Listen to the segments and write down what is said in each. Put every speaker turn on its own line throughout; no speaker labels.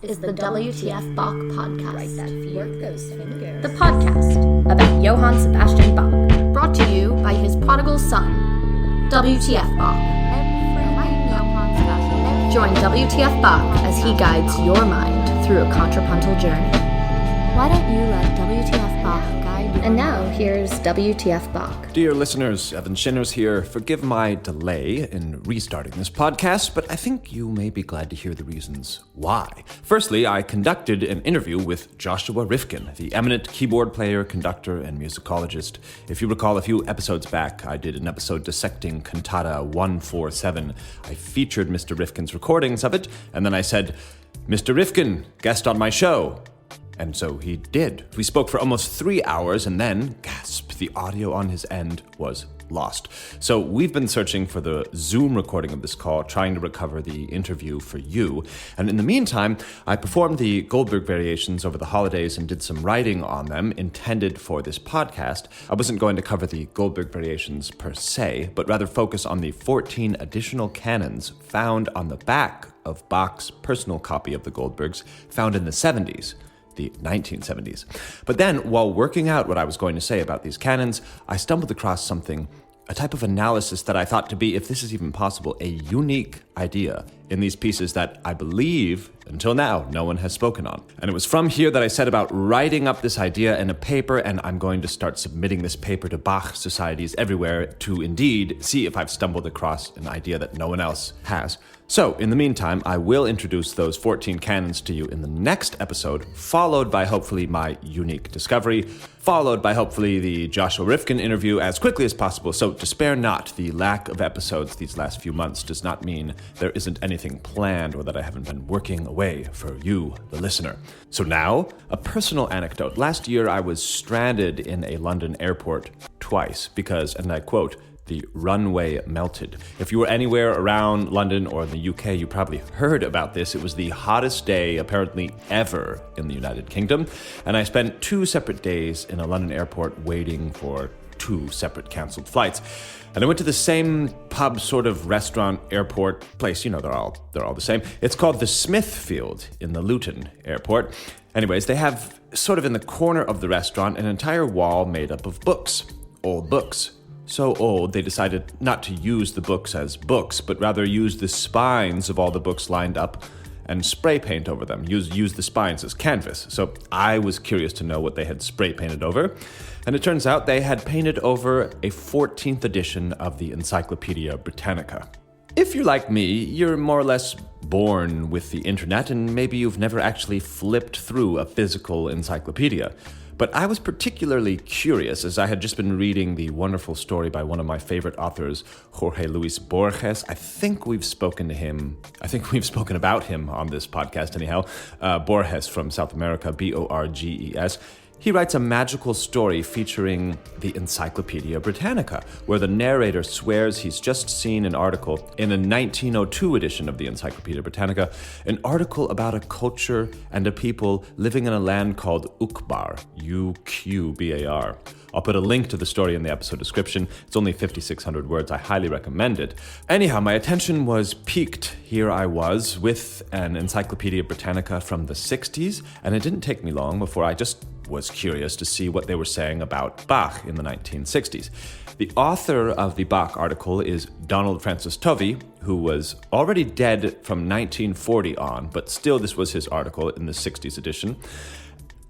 This is the W.T.F. Bach podcast.
Right, that work those fingers.
The podcast about Johann Sebastian Bach, brought to you by his prodigal son, W.T.F. Bach. Join W.T.F. Bach as he guides your mind through a contrapuntal journey. Why don't you let W.T.F. Bach guide you? And now, here's W.T.F. Bach.
Dear listeners, Evan Shinners here. Forgive my delay in restarting this podcast, but I think you may be glad to hear the reasons why. Firstly, I conducted an interview with Joshua Rifkin, the eminent keyboard player, conductor, and musicologist. If you recall, a few episodes back, I did an episode dissecting Cantata 147. I featured Mr. Rifkin's recordings of it, and then I said, "Mr. Rifkin, guest on my show." And so he did. We spoke for almost 3 hours, and then, gasp, the audio on his end was lost. So we've been searching for the Zoom recording of this call, trying to recover the interview for you. And in the meantime, I performed the Goldberg variations over the holidays and did some writing on them intended for this podcast. I wasn't going to cover the Goldberg variations per se, but rather focus on the 14 additional canons found on the back of Bach's personal copy of the Goldbergs, found in the 70s. The 1970s. But then, while working out what I was going to say about these canons, I stumbled across something, a type of analysis that I thought to be, if this is even possible, a unique idea in these pieces that I believe, until now, no one has spoken on. And it was from here that I set about writing up this idea in a paper, and I'm going to start submitting this paper to Bach societies everywhere to indeed see if I've stumbled across an idea that no one else has. So, in the meantime, I will introduce those 14 canons to you in the next episode, followed by hopefully my unique discovery, followed by hopefully the Joshua Rifkin interview as quickly as possible. So, to spare not, the lack of episodes these last few months does not mean there isn't anything planned or that I haven't been working away for you, the listener. So now, a personal anecdote. Last year, I was stranded in a London airport twice because, and I quote, "the runway melted." If you were anywhere around London or in the UK, you probably heard about this. It was the hottest day, apparently, ever in the United Kingdom. And I spent 2 separate days in a London airport waiting for 2 separate canceled flights. And I went to the same pub, sort of restaurant, airport place. You know, they're all the same. It's called the Smithfield in the Luton airport. Anyways, they have, sort of in the corner of the restaurant, an entire wall made up of books, old books. So old, they decided not to use the books as books, but rather use the spines of all the books lined up and spray paint over them, use the spines as canvas. So I was curious to know what they had spray painted over. And it turns out they had painted over a 14th edition of the Encyclopedia Britannica. If you're like me, you're more or less born with the internet, and maybe you've never actually flipped through a physical encyclopedia. But I was particularly curious as I had just been reading the wonderful story by one of my favorite authors, Jorge Luis Borges. I think we've spoken about him on this podcast anyhow. Borges from South America, Borges. He writes a magical story featuring the Encyclopedia Britannica, where the narrator swears he's just seen an article in a 1902 edition of the Encyclopedia Britannica, an article about a culture and a people living in a land called Uqbar, U-Q-B-A-R. I'll put a link to the story in the episode description. It's only 5,600 words. I highly recommend it. Anyhow, my attention was piqued. Here I was with an Encyclopedia Britannica from the 60s, and it didn't take me long before I just was curious to see what they were saying about Bach in the 1960s. The author of the Bach article is Donald Francis Tovey, who was already dead from 1940 on, but still this was his article in the 60s edition.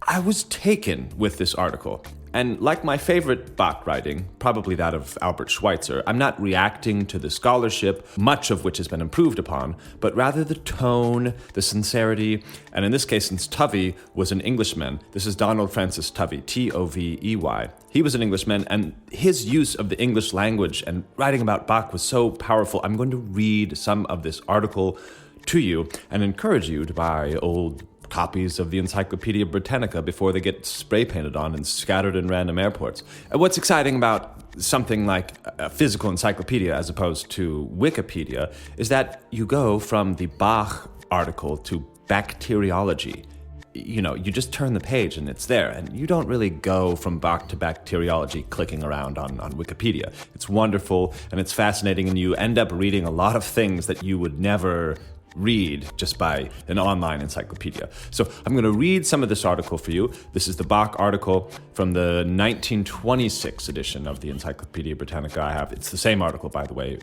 I was taken with this article. And like my favorite Bach writing, probably that of Albert Schweitzer, I'm not reacting to the scholarship, much of which has been improved upon, but rather the tone, the sincerity, and in this case, since Tovey was an Englishman, this is Donald Francis Tovey, T-O-V-E-Y. He was an Englishman, and his use of the English language and writing about Bach was so powerful. I'm going to read some of this article to you and encourage you to buy old copies of the Encyclopedia Britannica before they get spray painted on and scattered in random airports. And what's exciting about something like a physical encyclopedia as opposed to Wikipedia is that you go from the Bach article to bacteriology. You know, you just turn the page and it's there, and you don't really go from Bach to bacteriology clicking around on Wikipedia. It's wonderful and it's fascinating, and you end up reading a lot of things that you would never read just by an online encyclopedia. So I'm going to read some of this article for you. This is the Bach article from the 1926 edition of the Encyclopedia Britannica I have. It's the same article, by the way,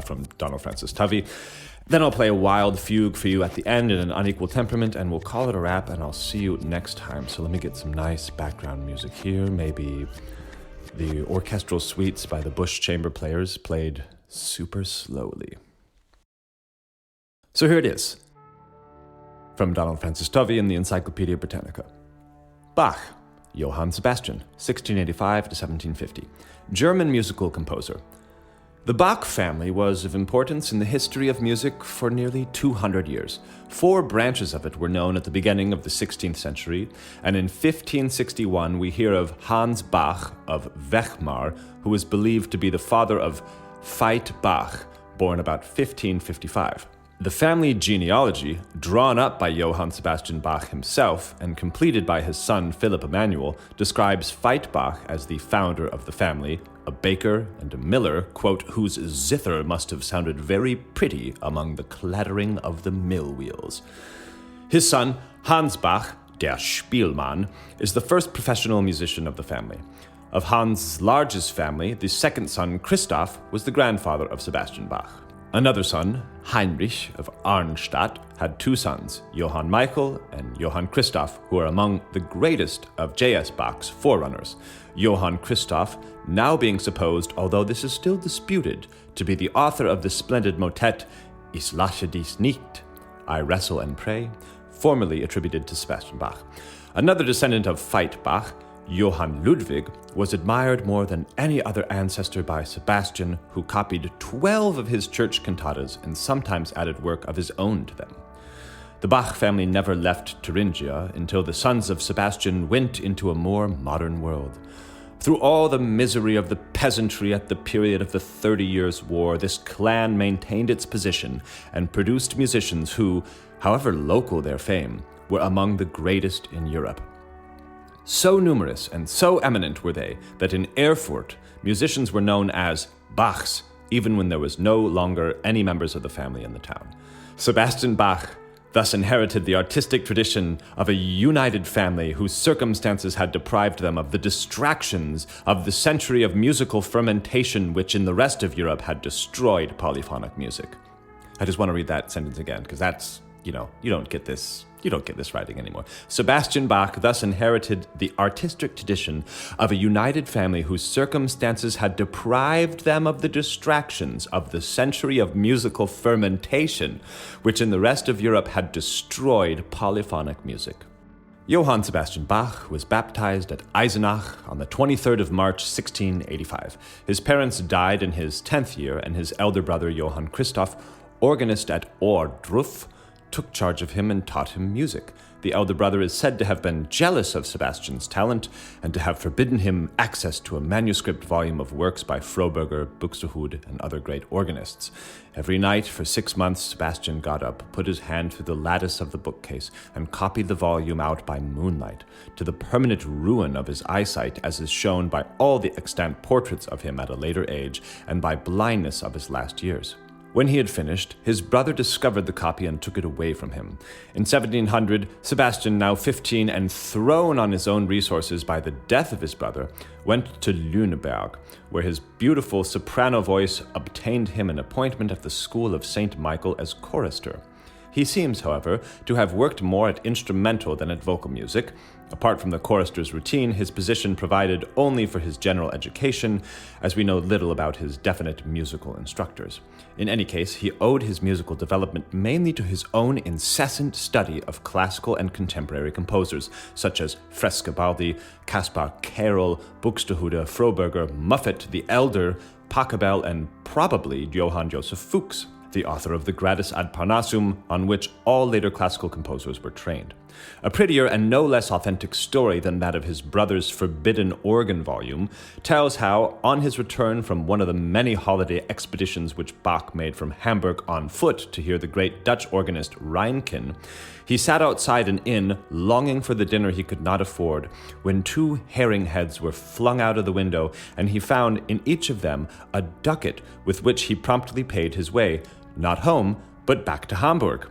from Donald Francis Tovey. Then I'll play a wild fugue for you at the end in an unequal temperament, and we'll call it a wrap, and I'll see you next time. So let me get some nice background music here. Maybe the orchestral suites by the Bush chamber players played super slowly. So here it is, from Donald Francis Tovey in the Encyclopedia Britannica. Bach, Johann Sebastian, 1685 to 1750. German musical composer. The Bach family was of importance in the history of music for nearly 200 years. 4 branches of it were known at the beginning of the 16th century, and in 1561 we hear of Hans Bach of Weimar, who is believed to be the father of Veit Bach, born about 1555. The family genealogy, drawn up by Johann Sebastian Bach himself and completed by his son Philipp Emanuel, describes Veit Bach as the founder of the family, a baker and a miller, quote, whose zither must have sounded very pretty among the clattering of the mill wheels. His son, Hans Bach, der Spielmann, is the first professional musician of the family. Of Hans' largest family, the second son, Christoph, was the grandfather of Sebastian Bach. Another son, Heinrich of Arnstadt, had 2 sons, Johann Michael and Johann Christoph, who are among the greatest of J.S. Bach's forerunners. Johann Christoph, now being supposed, although this is still disputed, to be the author of the splendid motet Ich lache dich nicht, I Wrestle and Pray, formerly attributed to Sebastian Bach. Another descendant of Veit Bach, Johann Ludwig, was admired more than any other ancestor by Sebastian, who copied 12 of his church cantatas and sometimes added work of his own to them. The Bach family never left Thuringia until the sons of Sebastian went into a more modern world. Through all the misery of the peasantry at the period of the 30 Years' War, this clan maintained its position and produced musicians who, however local their fame, were among the greatest in Europe. So numerous and so eminent were they that in Erfurt, musicians were known as Bachs, even when there was no longer any members of the family in the town. Sebastian Bach thus inherited the artistic tradition of a united family whose circumstances had deprived them of the distractions of the century of musical fermentation which in the rest of Europe had destroyed polyphonic music. I just want to read that sentence again, because that's, you don't get this writing anymore. Sebastian Bach thus inherited the artistic tradition of a united family whose circumstances had deprived them of the distractions of the century of musical fermentation, which in the rest of Europe had destroyed polyphonic music. Johann Sebastian Bach was baptized at Eisenach on the 23rd of March, 1685. His parents died in his 10th year, and his elder brother Johann Christoph, organist at Ohrdruf, took charge of him and taught him music. The elder brother is said to have been jealous of Sebastian's talent and to have forbidden him access to a manuscript volume of works by Froberger, Buxtehude, and other great organists. Every night for 6 months, Sebastian got up, put his hand through the lattice of the bookcase, and copied the volume out by moonlight, to the permanent ruin of his eyesight, as is shown by all the extant portraits of him at a later age, and by blindness of his last years. When he had finished, his brother discovered the copy and took it away from him. In 1700, Sebastian, now 15 and thrown on his own resources by the death of his brother, went to Lüneburg, where his beautiful soprano voice obtained him an appointment at the school of St. Michael as chorister. He seems, however, to have worked more at instrumental than at vocal music. Apart from the chorister's routine, his position provided only for his general education, as we know little about his definite musical instructors. In any case, he owed his musical development mainly to his own incessant study of classical and contemporary composers, such as Frescobaldi, Caspar Karel, Buxtehude, Froberger, Muffet the Elder, Pachelbel, and probably Johann Joseph Fuchs, the author of the Gradus ad Parnassum, on which all later classical composers were trained. A prettier and no less authentic story than that of his brother's forbidden organ volume tells how, on his return from one of the many holiday expeditions which Bach made from Hamburg on foot to hear the great Dutch organist Reinken, he sat outside an inn longing for the dinner he could not afford, when 2 herring heads were flung out of the window, and he found in each of them a ducat with which he promptly paid his way, not home, but back to Hamburg.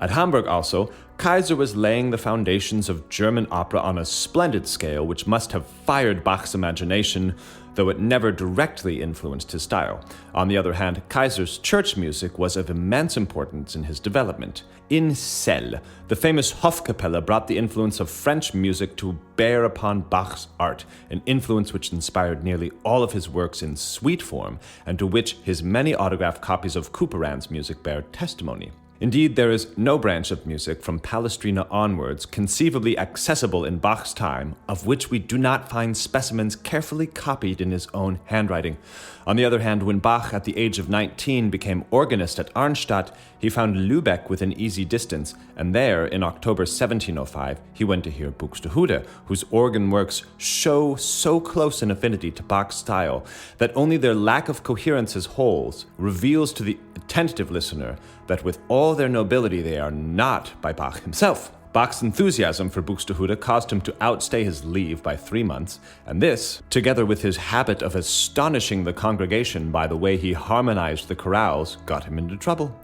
At Hamburg also, Kaiser was laying the foundations of German opera on a splendid scale which must have fired Bach's imagination, though it never directly influenced his style. On the other hand, Kaiser's church music was of immense importance in his development. In Celle, the famous Hofkapelle brought the influence of French music to bear upon Bach's art, an influence which inspired nearly all of his works in suite form, and to which his many autographed copies of Couperin's music bear testimony. Indeed, there is no branch of music from Palestrina onwards conceivably accessible in Bach's time of which we do not find specimens carefully copied in his own handwriting. On the other hand, when Bach, at the age of 19, became organist at Arnstadt, he found Lübeck within easy distance, and there, in October 1705, he went to hear Buxtehude, whose organ works show so close an affinity to Bach's style that only their lack of coherence as wholes reveals to the attentive listener that with all their nobility they are not by Bach himself. Bach's enthusiasm for Buxtehude caused him to outstay his leave by 3 months, and this, together with his habit of astonishing the congregation by the way he harmonized the chorales, got him into trouble.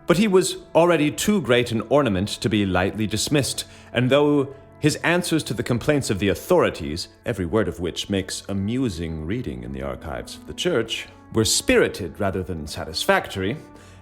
But he was already too great an ornament to be lightly dismissed, and though his answers to the complaints of the authorities, every word of which makes amusing reading in the archives of the church, were spirited rather than satisfactory,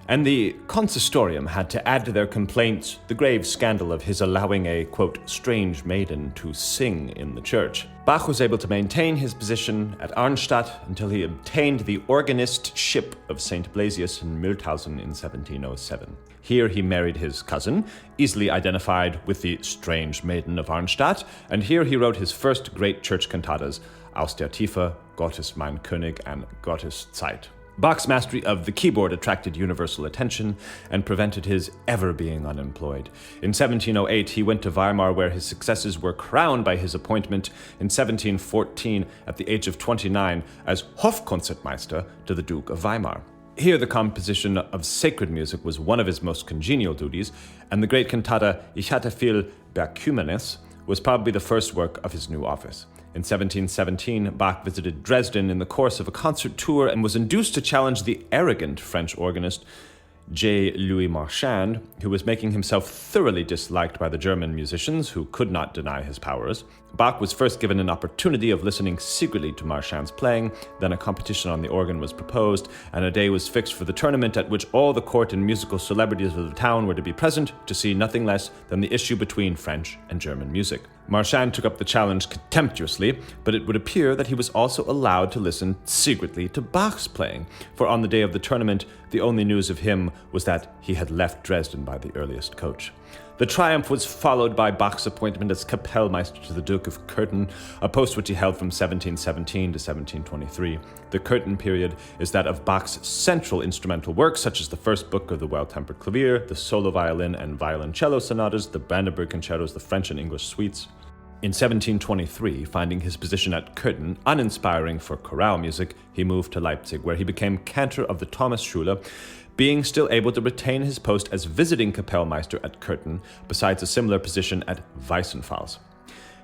and the consistorium had to add to their complaints the grave scandal of his allowing a, quote, strange maiden to sing in the church. Bach was able to maintain his position at Arnstadt until he obtained the organistship of St. Blasius in Mülthausen in 1707. Here he married his cousin, easily identified with the strange maiden of Arnstadt, and here he wrote his first great church cantatas, Aus der Tiefe, Gott ist mein König, and Gott ist Zeit. Bach's mastery of the keyboard attracted universal attention and prevented his ever being unemployed. In 1708, he went to Weimar, where his successes were crowned by his appointment in 1714 at the age of 29 as Hofkonzertmeister to the Duke of Weimar. Here the composition of sacred music was one of his most congenial duties, and the great cantata Ich hatte viel Berkumenes was probably the first work of his new office. In 1717, Bach visited Dresden in the course of a concert tour and was induced to challenge the arrogant French organist J. Louis Marchand, who was making himself thoroughly disliked by the German musicians who could not deny his powers. Bach was first given an opportunity of listening secretly to Marchand's playing, then a competition on the organ was proposed, and a day was fixed for the tournament at which all the court and musical celebrities of the town were to be present to see nothing less than the issue between French and German music. Marchand took up the challenge contemptuously, but it would appear that he was also allowed to listen secretly to Bach's playing, for on the day of the tournament, the only news of him was that he had left Dresden by the earliest coach. The triumph was followed by Bach's appointment as Kapellmeister to the Duke of Curtin, a post which he held from 1717 to 1723. The Curtin period is that of Bach's central instrumental works, such as the first book of the Well-Tempered Clavier, the solo violin and violoncello sonatas, the Brandenburg concertos, the French and English suites. In 1723, finding his position at Curtin uninspiring for chorale music, he moved to Leipzig, where he became cantor of the Thomasschule, being still able to retain his post as visiting Kapellmeister at Curtin, besides a similar position at Weissenfels.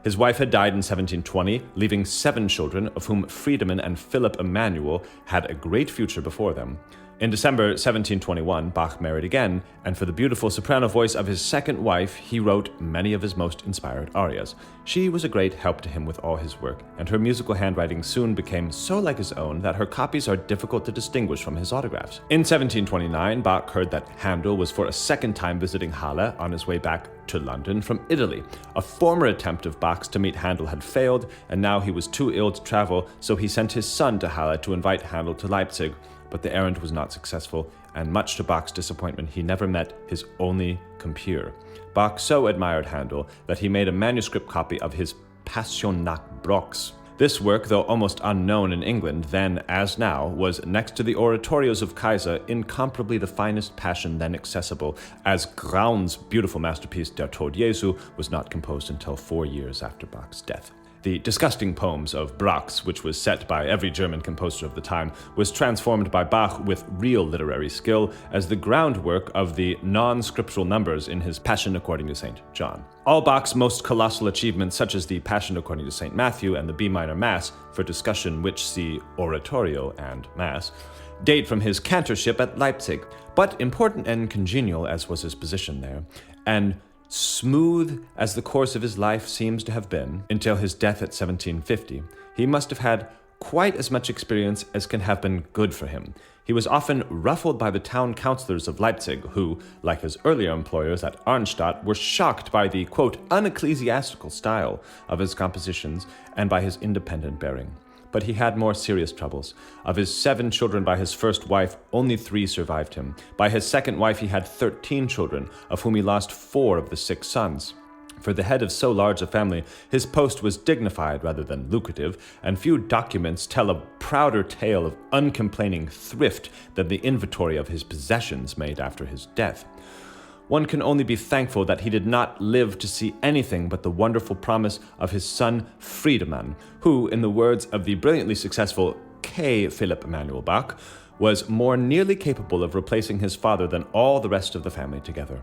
His wife had died in 1720, leaving 7 children, of whom Friedemann and Philip Emanuel had a great future before them. In December 1721, Bach married again, and for the beautiful soprano voice of his second wife, he wrote many of his most inspired arias. She was a great help to him with all his work, and her musical handwriting soon became so like his own that her copies are difficult to distinguish from his autographs. In 1729, Bach heard that Handel was for a second time visiting Halle on his way back to London from Italy. A former attempt of Bach's to meet Handel had failed, and now he was too ill to travel, so he sent his son to Halle to invite Handel to Leipzig. But the errand was not successful, and much to Bach's disappointment, he never met his only compeer. Bach so admired Handel that he made a manuscript copy of his Passion nach Brock's. This work, though almost unknown in England then as now, was next to the oratorios of Kaiser incomparably the finest passion then accessible, as Graun's beautiful masterpiece Der Tod Jesu was not composed until 4 years after Bach's death. The disgusting poems of Brock's, which was set by every German composer of the time, was transformed by Bach with real literary skill as the groundwork of the non-scriptural numbers in his Passion according to St. John. All Bach's most colossal achievements, such as the Passion according to St. Matthew and the B minor Mass, for discussion which see Oratorio and Mass, date from his cantorship at Leipzig, but important and congenial as was his position there, and smooth as the course of his life seems to have been until his death at 1750, he must have had quite as much experience as can have been good for him. He was often ruffled by the town councillors of Leipzig, who, like his earlier employers at Arnstadt, were shocked by the, quote, unecclesiastical style of his compositions and by his independent bearing. But he had more serious troubles. Of his 7 children by his first wife, only 3 survived him. By his second wife, he had 13 children, of whom he lost 4 of the 6 sons. For the head of so large a family, his post was dignified rather than lucrative, and few documents tell a prouder tale of uncomplaining thrift than the inventory of his possessions made after his death. One can only be thankful that he did not live to see anything but the wonderful promise of his son Friedemann, who, in the words of the brilliantly successful K. Philipp Emanuel Bach, was more nearly capable of replacing his father than all the rest of the family together.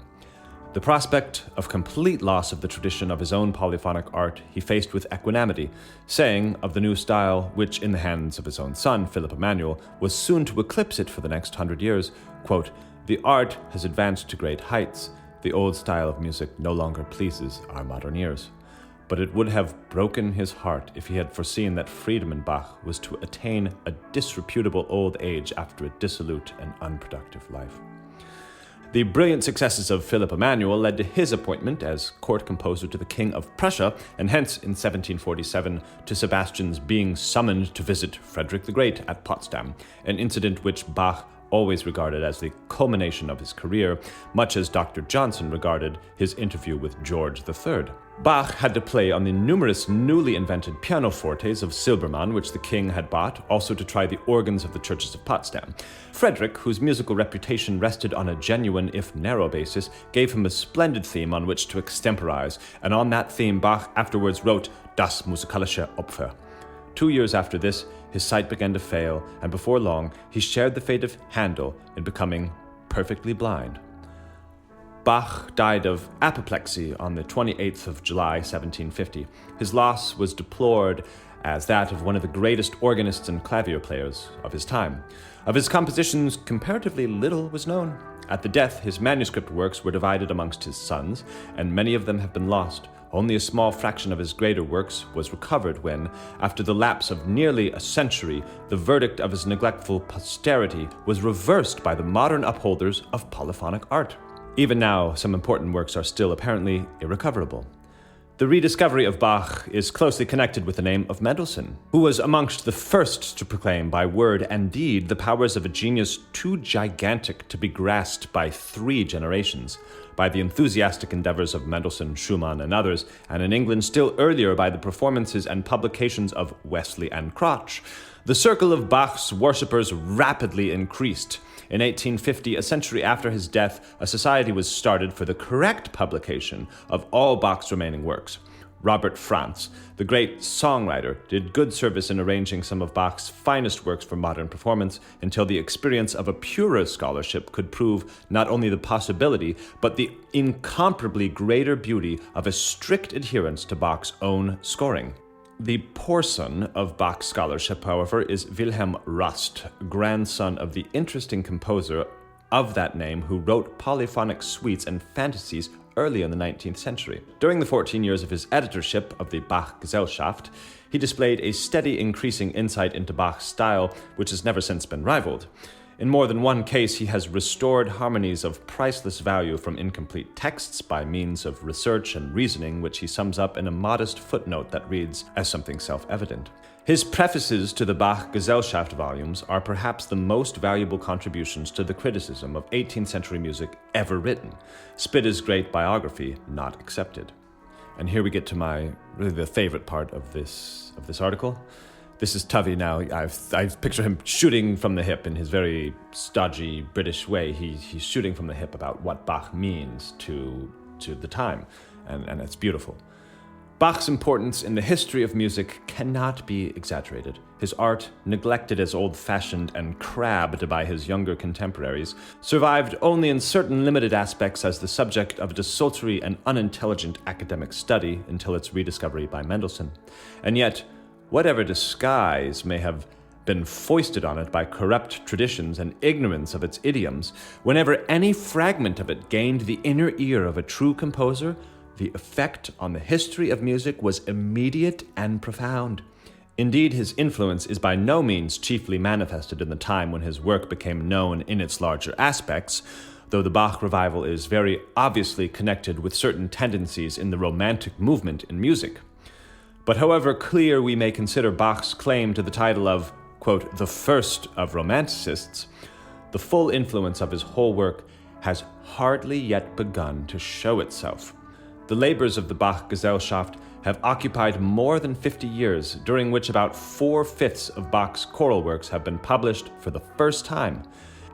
The prospect of complete loss of the tradition of his own polyphonic art he faced with equanimity, saying of the new style, which in the hands of his own son, Philipp Emanuel, was soon to eclipse it for the next 100 years, quote, "The art has advanced to great heights. The old style of music no longer pleases our modern ears." But it would have broken his heart if he had foreseen that Friedemann Bach was to attain a disreputable old age after a dissolute and unproductive life. The brilliant successes of Philipp Emanuel led to his appointment as court composer to the King of Prussia, and hence in 1747 to Sebastian's being summoned to visit Frederick the Great at Potsdam, an incident which Bach always regarded as the culmination of his career, much as Dr. Johnson regarded his interview with George III. Bach had to play on the numerous newly invented pianofortes of Silbermann, which the king had bought, also to try the organs of the churches of Potsdam. Frederick, whose musical reputation rested on a genuine, if narrow basis, gave him a splendid theme on which to extemporize, and on that theme Bach afterwards wrote Das musikalische Opfer. 2 years after this, his sight began to fail, and before long, he shared the fate of Handel in becoming perfectly blind. Bach died of apoplexy on the 28th of July, 1750. His loss was deplored as that of one of the greatest organists and clavier players of his time. Of his compositions, comparatively little was known. At the death, his manuscript works were divided amongst his sons, and many of them have been lost. Only a small fraction of his greater works was recovered when, after the lapse of nearly a century, the verdict of his neglectful posterity was reversed by the modern upholders of polyphonic art. Even now, some important works are still apparently irrecoverable. The rediscovery of Bach is closely connected with the name of Mendelssohn, who was amongst the first to proclaim by word and deed the powers of a genius too gigantic to be grasped by 3 generations, by the enthusiastic endeavors of Mendelssohn, Schumann, and others, and in England still earlier by the performances and publications of Wesley and Crotch. The circle of Bach's worshippers rapidly increased. In 1850, a century after his death, a society was started for the correct publication of all Bach's remaining works. Robert Franz, the great songwriter, did good service in arranging some of Bach's finest works for modern performance until the experience of a purer scholarship could prove not only the possibility, but the incomparably greater beauty of a strict adherence to Bach's own scoring. The porson of Bach's scholarship, however, is Wilhelm Rust, grandson of the interesting composer of that name who wrote polyphonic suites and fantasies early in the 19th century. During the 14 years of his editorship of the Bach Gesellschaft, he displayed a steady increasing insight into Bach's style, which has never since been rivaled. In more than one case, he has restored harmonies of priceless value from incomplete texts by means of research and reasoning, which he sums up in a modest footnote that reads as something self-evident. His prefaces to the Bach Gesellschaft volumes are perhaps the most valuable contributions to the criticism of 18th century music ever written. Spitta's great biography not excepted. And here we get to really the favorite part of this article. This is Tovey now. I picture him shooting from the hip in his very stodgy British way. He's shooting from the hip about what Bach means to the time, and it's beautiful. Bach's importance in the history of music cannot be exaggerated. His art, neglected as old-fashioned and crabbed by his younger contemporaries, survived only in certain limited aspects as the subject of a desultory and unintelligent academic study until its rediscovery by Mendelssohn. And yet, whatever disguise may have been foisted on it by corrupt traditions and ignorance of its idioms, whenever any fragment of it gained the inner ear of a true composer, the effect on the history of music was immediate and profound. Indeed, his influence is by no means chiefly manifested in the time when his work became known in its larger aspects, though the Bach revival is very obviously connected with certain tendencies in the Romantic movement in music. But however clear we may consider Bach's claim to the title of, quote, the first of Romanticists, the full influence of his whole work has hardly yet begun to show itself. The labors of the Bach Gesellschaft have occupied more than 50 years, during which about 4/5 of Bach's choral works have been published for the first time,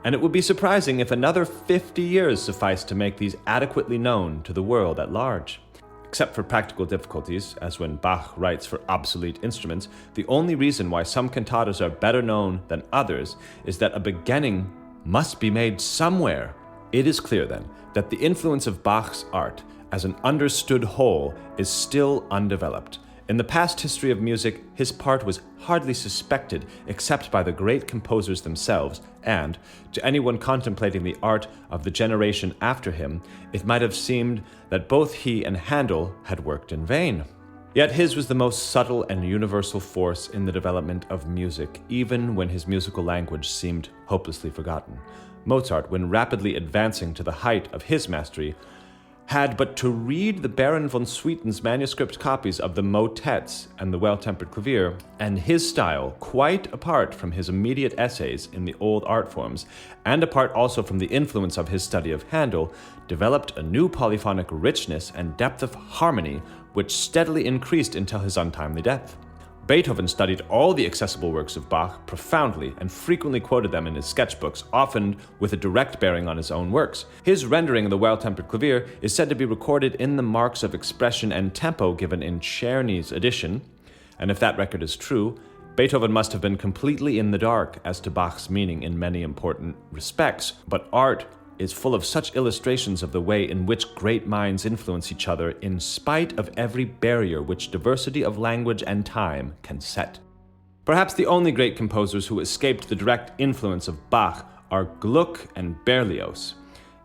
and it would be surprising if another 50 years sufficed to make these adequately known to the world at large. Except for practical difficulties, as when Bach writes for obsolete instruments, the only reason why some cantatas are better known than others is that a beginning must be made somewhere. It is clear, then, that the influence of Bach's art as an understood whole is still undeveloped. In the past history of music, his part was hardly suspected except by the great composers themselves, and, to anyone contemplating the art of the generation after him, it might have seemed that both he and Handel had worked in vain. Yet his was the most subtle and universal force in the development of music, even when his musical language seemed hopelessly forgotten. Mozart, when rapidly advancing to the height of his mastery, had but to read the Baron von Swieten's manuscript copies of the motets and the Well-Tempered Clavier, and his style, quite apart from his immediate essays in the old art forms, and apart also from the influence of his study of Handel, developed a new polyphonic richness and depth of harmony which steadily increased until his untimely death. Beethoven studied all the accessible works of Bach profoundly and frequently quoted them in his sketchbooks, often with a direct bearing on his own works. His rendering of the Well-Tempered Clavier is said to be recorded in the marks of expression and tempo given in Czerny's edition, and if that record is true, Beethoven must have been completely in the dark as to Bach's meaning in many important respects, but art is full of such illustrations of the way in which great minds influence each other in spite of every barrier which diversity of language and time can set. Perhaps the only great composers who escaped the direct influence of Bach are Gluck and Berlioz.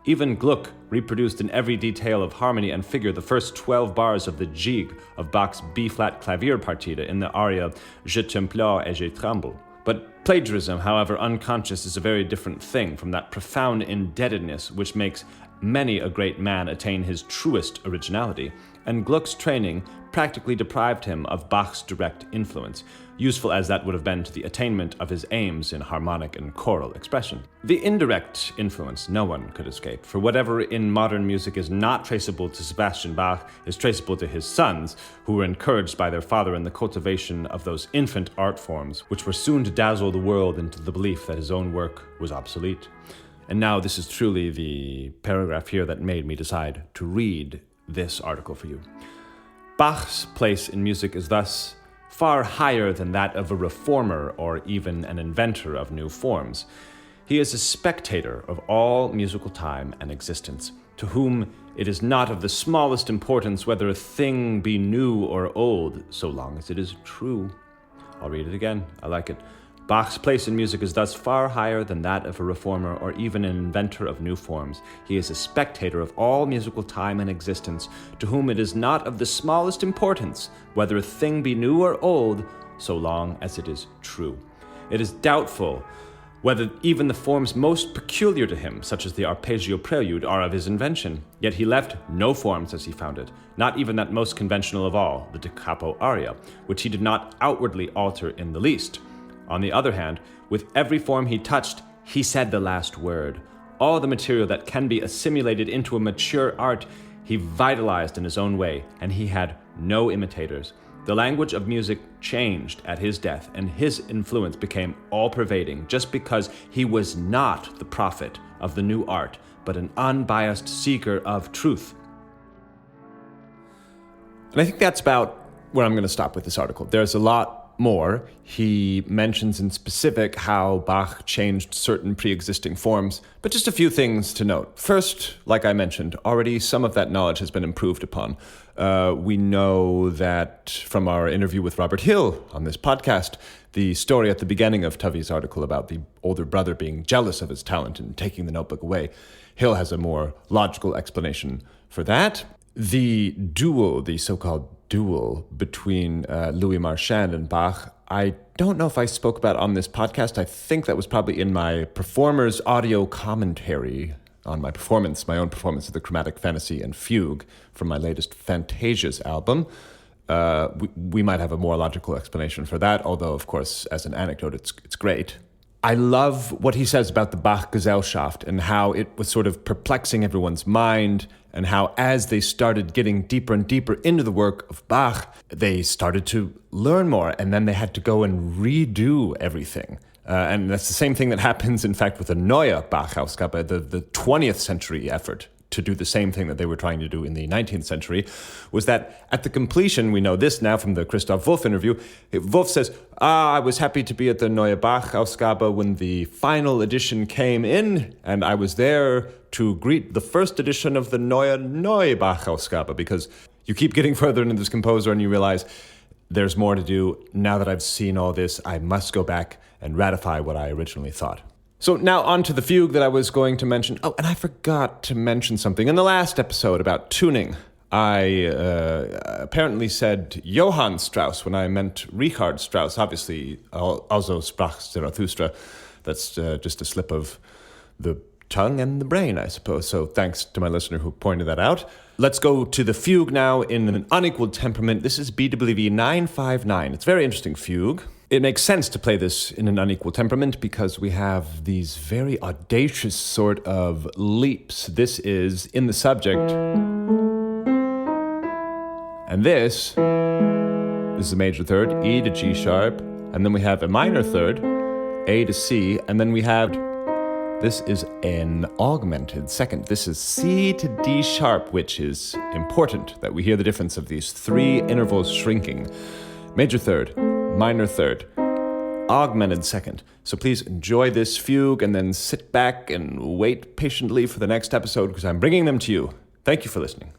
Even Gluck reproduced in every detail of harmony and figure the first 12 bars of the Gigue of Bach's B-flat clavier partita in the aria Je t'implore et je tremble. But plagiarism, however unconscious, is a very different thing from that profound indebtedness which makes many a great man attain his truest originality, and Gluck's training practically deprived him of Bach's direct influence, useful as that would have been to the attainment of his aims in harmonic and choral expression. The indirect influence no one could escape, for whatever in modern music is not traceable to Sebastian Bach is traceable to his sons, who were encouraged by their father in the cultivation of those infant art forms, which were soon to dazzle the world into the belief that his own work was obsolete. And now this is truly the paragraph here that made me decide to read this article for you. Bach's place in music is thus far higher than that of a reformer or even an inventor of new forms. He is a spectator of all musical time and existence, to whom it is not of the smallest importance whether a thing be new or old, so long as it is true. I'll read it again. I like it. Bach's place in music is thus far higher than that of a reformer or even an inventor of new forms. He is a spectator of all musical time and existence, to whom it is not of the smallest importance whether a thing be new or old, so long as it is true. It is doubtful whether even the forms most peculiar to him, such as the arpeggio prelude, are of his invention. Yet he left no forms as he found it, not even that most conventional of all, the da capo aria, which he did not outwardly alter in the least. On the other hand, with every form he touched, he said the last word. All the material that can be assimilated into a mature art, he vitalized in his own way, and he had no imitators. The language of music changed at his death, and his influence became all-pervading just because he was not the prophet of the new art, but an unbiased seeker of truth. And I think that's about where I'm going to stop with this article. There's a lot lot more. He mentions in specific how Bach changed certain pre-existing forms, but just a few things to note. First, like I mentioned, already some of that knowledge has been improved upon. We know that from our interview with Robert Hill on this podcast, the story at the beginning of Tovey's article about the older brother being jealous of his talent and taking the notebook away, Hill has a more logical explanation for that. The duel, the so-called duel between Louis Marchand and Bach, I don't know if I spoke about on this podcast. I think that was probably in my performer's audio commentary on my own performance of the Chromatic Fantasy and Fugue from my latest Fantasias album. We might have a more logical explanation for that, although, of course, as an anecdote, it's great. I love what he says about the Bach Gesellschaft and how it was sort of perplexing everyone's mind, and how as they started getting deeper and deeper into the work of Bach, they started to learn more, and then they had to go and redo everything. And that's the same thing that happens, in fact, with the Neue Bach-Ausgabe, the 20th century effort to do the same thing that they were trying to do in the 19th century, was that at the completion, we know this now from the Christoph Wolff interview, Wolff says, I was happy to be at the Neue Bach-Ausgabe when the final edition came in, and I was there to greet the first edition of the Neue Bach-Ausgabe, because you keep getting further into this composer and you realize there's more to do. Now that I've seen all this, I must go back and ratify what I originally thought. So now on to the fugue that I was going to mention. Oh, and I forgot to mention something in the last episode about tuning. I apparently said Johann Strauss when I meant Richard Strauss. Obviously, also sprach Zarathustra. That's just a slip of the tongue and the brain, I suppose. So thanks to my listener who pointed that out. Let's go to the fugue now in an unequal temperament. This is BWV 959. It's a very interesting fugue. It makes sense to play this in an unequal temperament because we have these very audacious sort of leaps. This is in the subject. And this is a major third, E to G sharp. And then we have a minor third, A to C. And then we have, this is an augmented second. This is C to D sharp, which is important that we hear the difference of these three intervals shrinking. Major third, minor third, augmented second. So please enjoy this fugue and then sit back and wait patiently for the next episode because I'm bringing them to you. Thank you for listening.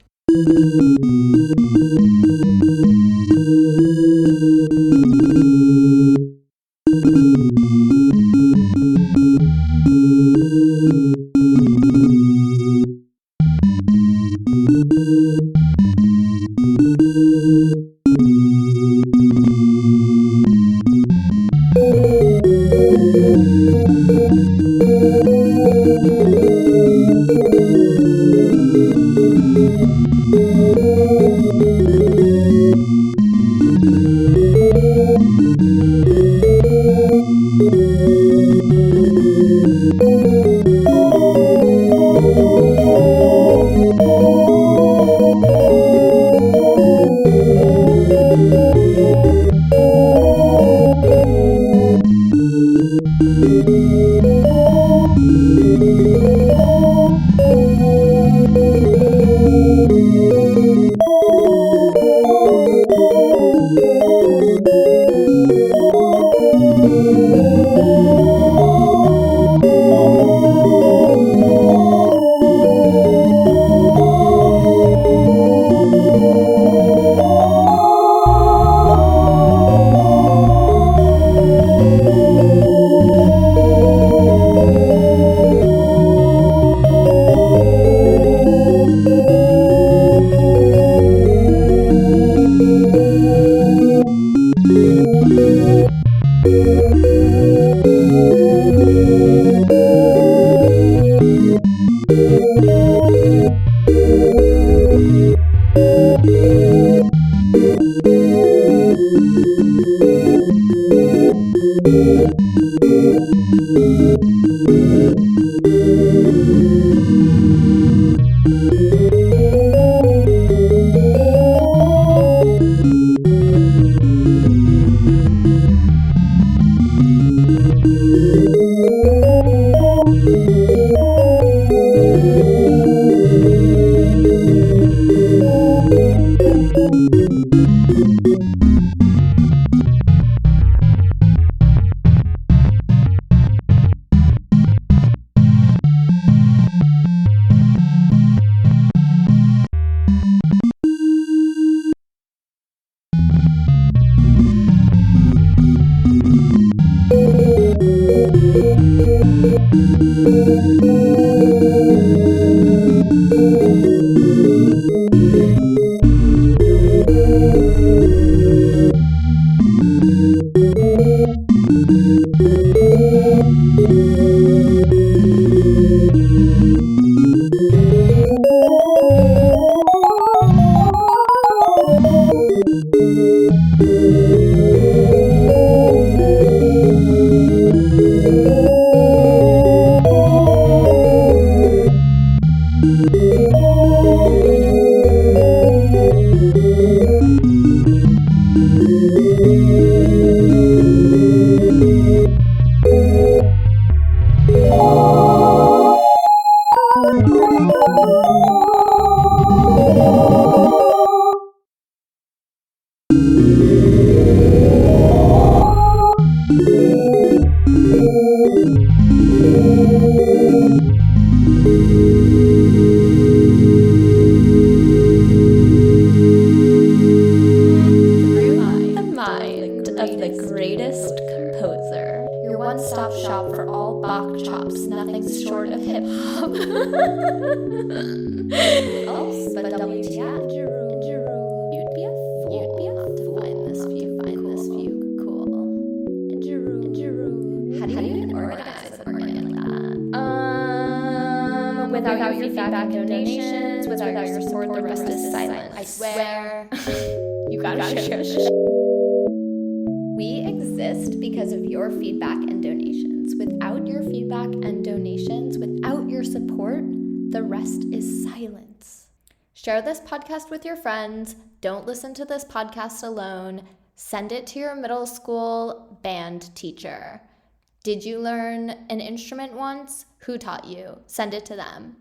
shop for all Bach chops, nothing short of hip-hop. Oh, but WTF, you'd be a fool to find this fugue cool. How do you even organize an organ like that? Without your feedback and donations, without your support, the rest is silent. I swear. You gotta share. We exist because of your feedback and donations. Without your feedback and donations, without your support, the rest is silence. Share this podcast with your friends. Don't listen to this podcast alone. Send it to your middle school band teacher. Did you learn an instrument once? Who taught you? Send it to them.